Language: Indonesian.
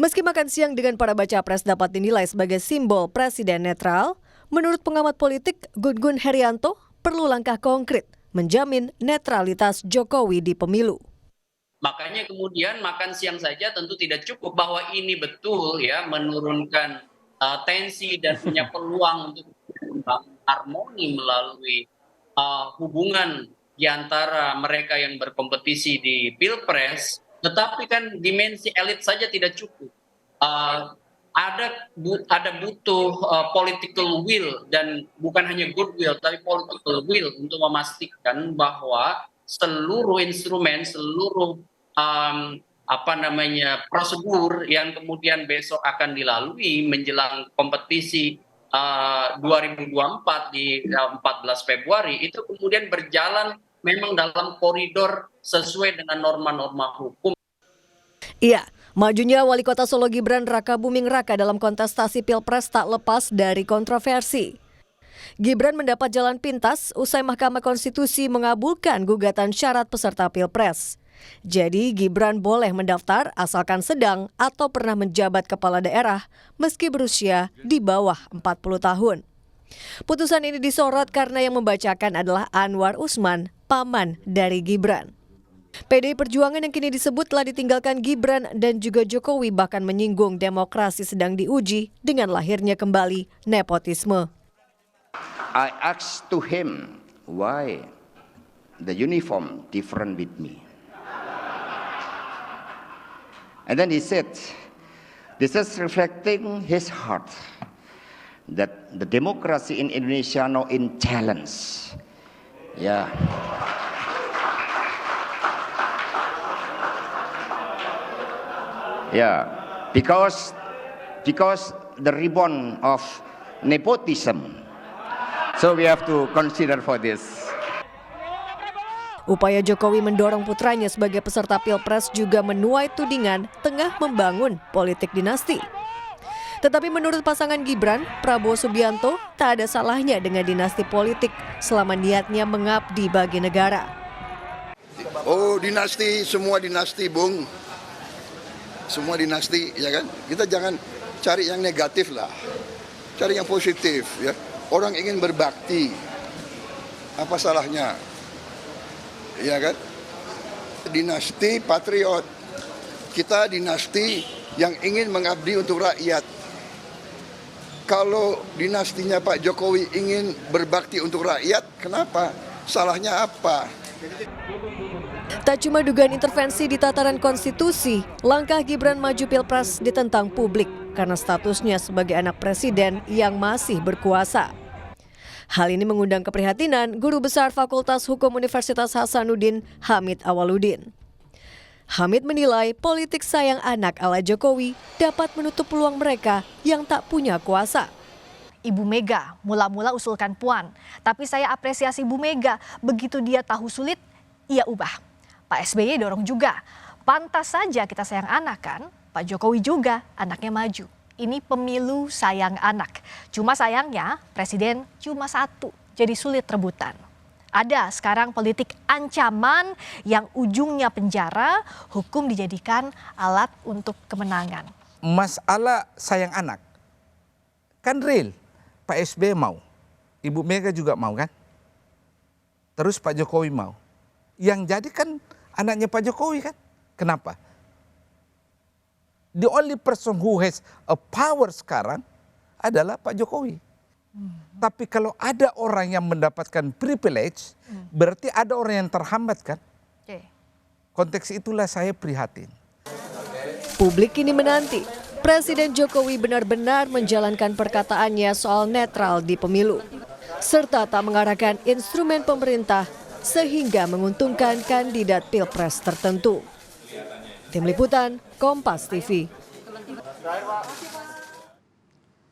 Meski makan siang dengan para baca pres dapat dinilai sebagai simbol presiden netral, menurut pengamat politik Gun-Gun Herianto perlu langkah konkret menjamin netralitas Jokowi di pemilu. Makanya kemudian makan siang saja tentu tidak cukup, bahwa ini betul ya menurunkan tensi dan punya peluang untuk membangun harmoni melalui hubungan di antara mereka yang berkompetisi di Pilpres. Tetapi kan dimensi elit saja tidak cukup. Ada butuh political will, dan bukan hanya goodwill tapi political will untuk memastikan bahwa seluruh instrumen, seluruh prosedur yang kemudian besok akan dilalui menjelang kompetisi 2024 di 14 Februari itu kemudian berjalan memang dalam koridor sesuai dengan norma-norma hukum. Iya, majunya Wali Kota Solo Gibran Raka Buming Raka dalam kontestasi Pilpres tak lepas dari kontroversi. Gibran mendapat jalan pintas usai Mahkamah Konstitusi mengabulkan gugatan syarat peserta Pilpres. Jadi Gibran boleh mendaftar asalkan sedang atau pernah menjabat kepala daerah meski berusia di bawah 40 tahun. Putusan ini disorot karena yang membacakan adalah Anwar Usman, paman dari Gibran. PDI Perjuangan yang kini disebut telah ditinggalkan Gibran dan juga Jokowi bahkan menyinggung demokrasi sedang diuji dengan lahirnya kembali nepotisme. I asked to him why the uniform different with me. And then he said, this is reflecting his heart that the democracy in Indonesia now in challenge. Yeah. Yeah, because the ribbon of nepotism. So we have to consider for this. Upaya Jokowi mendorong putranya sebagai peserta Pilpres juga menuai tudingan tengah membangun politik dinasti. Tetapi menurut pasangan Gibran, Prabowo Subianto tak ada salahnya dengan dinasti politik selama niatnya mengabdi bagi negara. Oh, dinasti, semua dinasti, Bung. Semua dinasti, ya kan? Kita jangan cari yang negatif lah. Cari yang positif, ya. Orang ingin berbakti. Apa salahnya? Ya kan? Dinasti patriot. Kita dinasti yang ingin mengabdi untuk rakyat. Kalau dinastinya Pak Jokowi ingin berbakti untuk rakyat, kenapa? Salahnya apa? Tak cuma dugaan intervensi di tataran konstitusi, langkah Gibran maju Pilpres ditentang publik karena statusnya sebagai anak presiden yang masih berkuasa. Hal ini mengundang keprihatinan Guru Besar Fakultas Hukum Universitas Hasanuddin, Hamid Awaludin. Hamid menilai politik sayang anak ala Jokowi dapat menutup peluang mereka yang tak punya kuasa. Ibu Mega mula-mula usulkan Puan, tapi saya apresiasi Bu Mega, begitu dia tahu sulit, ia ubah. Pak SBY dorong juga, pantas saja kita sayang anak kan, Pak Jokowi juga anaknya maju. Ini pemilu sayang anak, cuma sayangnya presiden cuma satu, jadi sulit rebutan. Ada sekarang politik ancaman yang ujungnya penjara, hukum dijadikan alat untuk kemenangan. Masalah sayang anak, kan real, Pak SBY mau, Ibu Mega juga mau kan, terus Pak Jokowi mau. Yang jadi kan anaknya Pak Jokowi kan, kenapa? The only person who has a power sekarang adalah Pak Jokowi. Tapi kalau ada orang yang mendapatkan privilege, berarti ada orang yang terhambat kan? Konteks itulah saya prihatin. Publik kini menanti Presiden Jokowi benar-benar menjalankan perkataannya soal netral di pemilu, serta tak mengarahkan instrumen pemerintah sehingga menguntungkan kandidat Pilpres tertentu. Tim Liputan, Kompas TV.